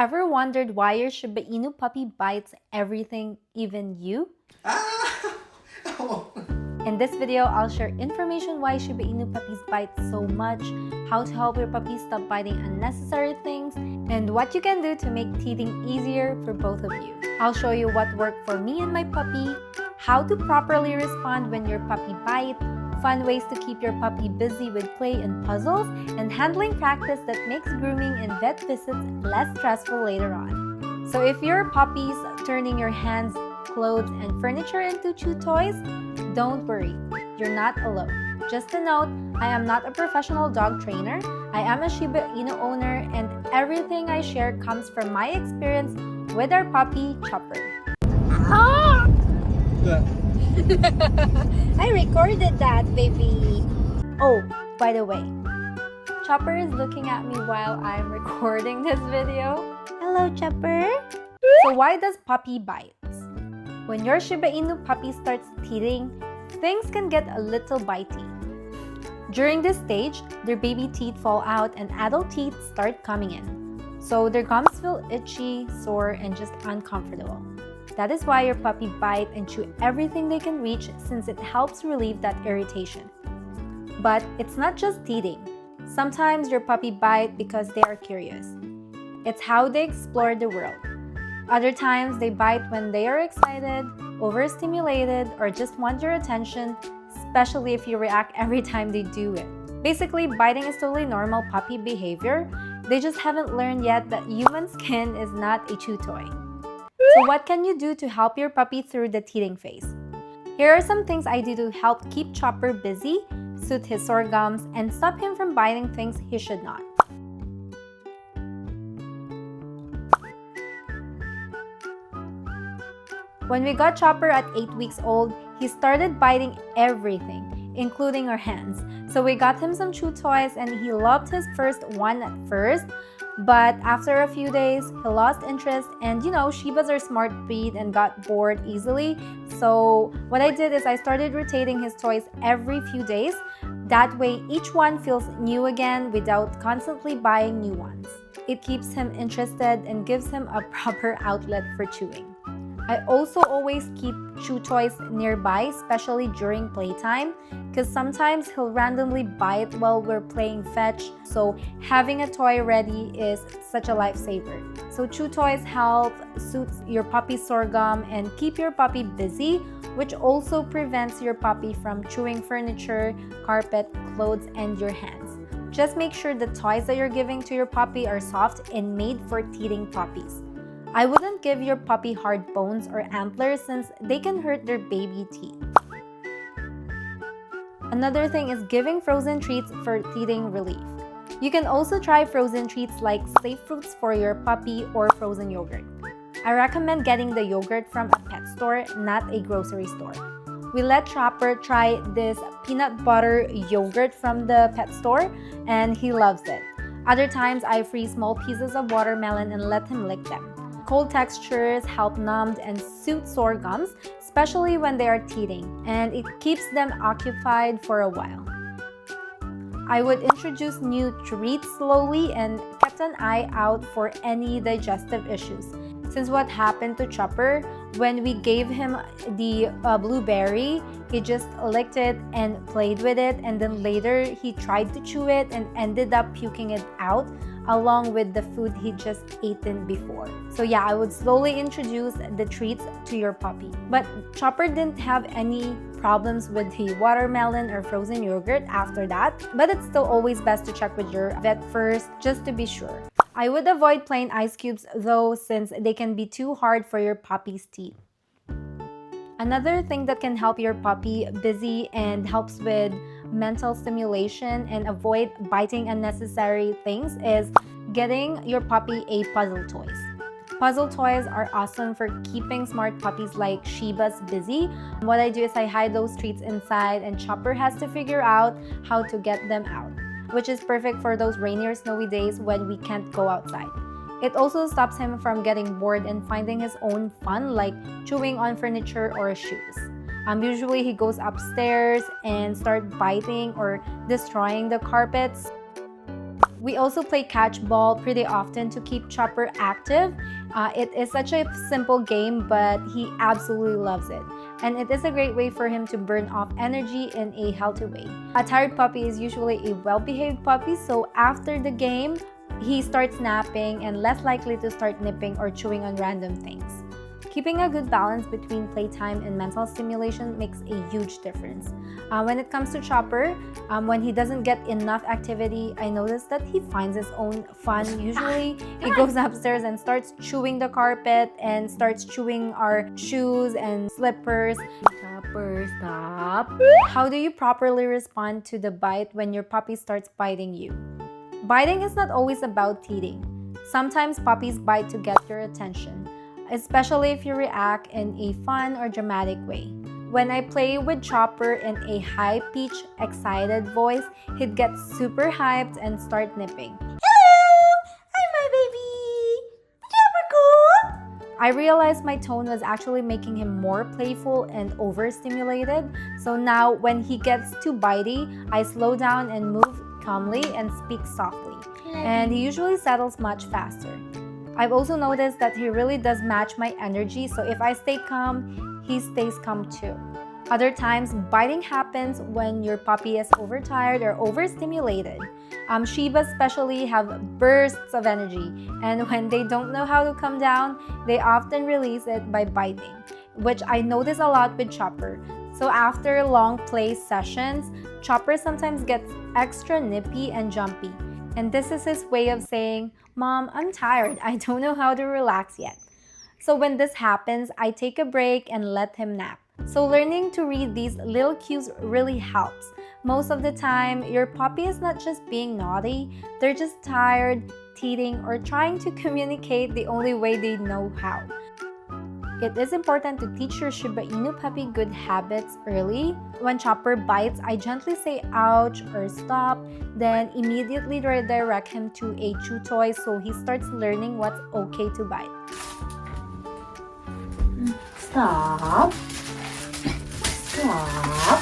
Ever wondered why your Shiba Inu puppy bites everything, even you? In this video, I'll share information why Shiba Inu puppies bite so much, how to help your puppy stop biting unnecessary things, and what you can do to make teething easier for both of you. I'll show you what worked for me and my puppy, how to properly respond when your puppy bites, fun ways to keep your puppy busy with play and puzzles, and handling practice that makes grooming and vet visits less stressful later on. So if your puppy's turning your hands, clothes, and furniture into chew toys, don't worry, you're not alone. Just a note, I am not a professional dog trainer. I am a Shiba Inu owner, and everything I share comes from my experience with our puppy, Chopper. I recorded that, baby. Oh, by the way, Chopper is looking at me while I'm recording this video. Hello, Chopper. So why does puppy bite? When your Shiba Inu puppy starts teething, things can get a little bitey. During this stage, their baby teeth fall out and adult teeth start coming in. So their gums feel itchy, sore, and just uncomfortable. That is why your puppy bite and chew everything they can reach, since it helps relieve that irritation. But it's not just teething. Sometimes your puppy bite because they are curious. It's how they explore the world. Other times they bite when they are excited, overstimulated, or just want your attention, especially if you react every time they do it. Basically, biting is totally normal puppy behavior. They just haven't learned yet that human skin is not a chew toy. So what can you do to help your puppy through the teething phase? Here are some things I do to help keep Chopper busy, soothe his sore gums, and stop him from biting things he should not. When we got Chopper at 8 weeks old, he started biting everything, including our hands. So we got him some chew toys and he loved his first one at first. But after a few days, he lost interest, and Shibas are smart breed and got bored easily. So what I did is I started rotating his toys every few days. That way each one feels new again without constantly buying new ones. It keeps him interested and gives him a proper outlet for chewing. I also always keep chew toys nearby, especially during playtime, because sometimes he'll randomly bite while we're playing fetch, so having a toy ready is such a lifesaver. So chew toys help soothe your puppy's sore gum and keep your puppy busy, which also prevents your puppy from chewing furniture, carpet, clothes, and your hands. Just make sure the toys that you're giving to your puppy are soft and made for teething puppies. I wouldn't give your puppy hard bones or antlers since they can hurt their baby teeth. Another thing is giving frozen treats for teething relief. You can also try frozen treats like safe fruits for your puppy or frozen yogurt. I recommend getting the yogurt from a pet store, not a grocery store. We let Chopper try this peanut butter yogurt from the pet store and he loves it. Other times I freeze small pieces of watermelon and let him lick them. Cold textures help numb and soothe sore gums, especially when they are teething, and it keeps them occupied for a while. I would introduce new treats slowly and kept an eye out for any digestive issues. Since what happened to Chopper, when we gave him the blueberry, he just licked it and played with it, and then later he tried to chew it and ended up puking it out along with the food he just eaten before. So yeah, I would slowly introduce the treats to your puppy. But Chopper didn't have any problems with the watermelon or frozen yogurt after that, but it's still always best to check with your vet first just to be sure. I would avoid plain ice cubes though, since they can be too hard for your puppy's teeth. Another thing that can help your puppy busy and helps with mental stimulation and avoid biting unnecessary things is getting your puppy a puzzle toys. Puzzle toys are awesome for keeping smart puppies like Shibas busy. What I do is I hide those treats inside and Chopper has to figure out how to get them out, which is perfect for those rainy or snowy days when we can't go outside. It also stops him from getting bored and finding his own fun, like chewing on furniture or shoes. Usually he goes upstairs and starts biting or destroying the carpets. We also play catch ball pretty often to keep Chopper active. It is such a simple game, but he absolutely loves it. And it is a great way for him to burn off energy in a healthy way. A tired puppy is usually a well-behaved puppy, so after the game, he starts napping and less likely to start nipping or chewing on random things. Keeping a good balance between playtime and mental stimulation makes a huge difference. When it comes to Chopper, when he doesn't get enough activity, I notice that he finds his own fun. Usually, he goes upstairs and starts chewing the carpet and starts chewing our shoes and slippers. Chopper, stop! How do you properly respond to the bite when your puppy starts biting you? Biting is not always about teething. Sometimes puppies bite to get your attention, especially if you react in a fun or dramatic way. When I play with Chopper in a high-pitched, excited voice, he'd get super hyped and start nipping. Hello! Hi, my baby! Chopper cool! I realized my tone was actually making him more playful and overstimulated. So now when he gets too bitey, I slow down and move calmly and speak softly. And he usually settles much faster. I've also noticed that he really does match my energy, so if I stay calm, he stays calm too. Other times, biting happens when your puppy is overtired or overstimulated. Shibas especially have bursts of energy, and when they don't know how to calm down, they often release it by biting, which I notice a lot with Chopper. So after long play sessions, Chopper sometimes gets extra nippy and jumpy. And this is his way of saying, "Mom, I'm tired. I don't know how to relax yet." So when this happens, I take a break and let him nap. So learning to read these little cues really helps. Most of the time, your puppy is not just being naughty, they're just tired, teething, or trying to communicate the only way they know how. It is important to teach your Shiba Inu puppy good habits early. When Chopper bites, I gently say ouch or stop, then immediately redirect him to a chew toy so he starts learning what's okay to bite. Stop. Stop.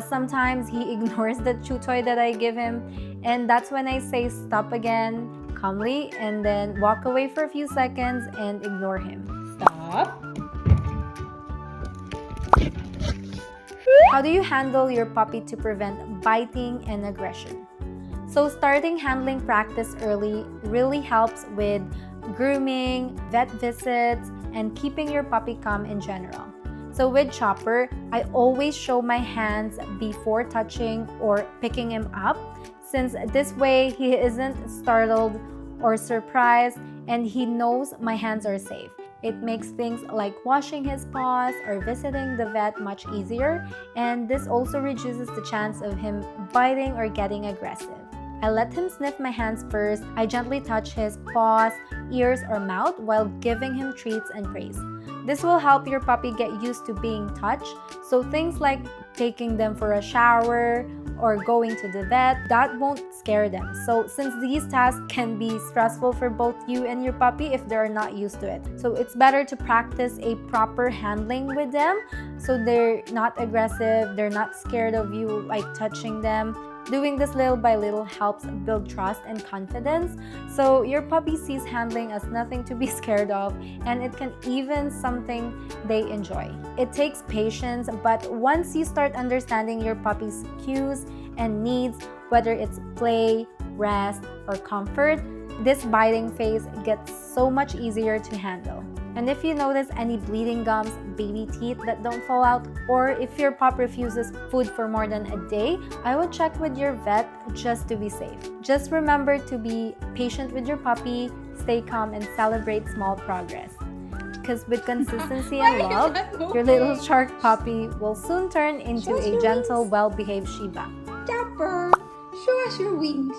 Sometimes he ignores the chew toy that I give him, and that's when I say stop again, calmly, and then walk away for a few seconds and ignore him. Stop. How do you handle your puppy to prevent biting and aggression? So starting handling practice early really helps with grooming, vet visits, and keeping your puppy calm in general. So with Chopper, I always show my hands before touching or picking him up, since this way he isn't startled or surprised and he knows my hands are safe. It makes things like washing his paws or visiting the vet much easier, and this also reduces the chance of him biting or getting aggressive. I let him sniff my hands first. I gently touch his paws, ears, or mouth while giving him treats and praise. This will help your puppy get used to being touched, so things like taking them for a shower or going to the vet, that won't scare them. So since these tasks can be stressful for both you and your puppy if they're not used to it. So it's better to practice a proper handling with them so they're not aggressive, they're not scared of you like touching them. Doing this little by little helps build trust and confidence, so your puppy sees handling as nothing to be scared of, and it can even something they enjoy. It takes patience, but once you start understanding your puppy's cues and needs, whether it's play, rest, or comfort, this biting phase gets so much easier to handle. And if you notice any bleeding gums, baby teeth that don't fall out, or if your pup refuses food for more than a day, I would check with your vet just to be safe. Just remember to be patient with your puppy, stay calm, and celebrate small progress. Because with consistency and love, your little shark puppy will soon turn into a gentle, well-behaved Shiba. Chopper, show us your wings.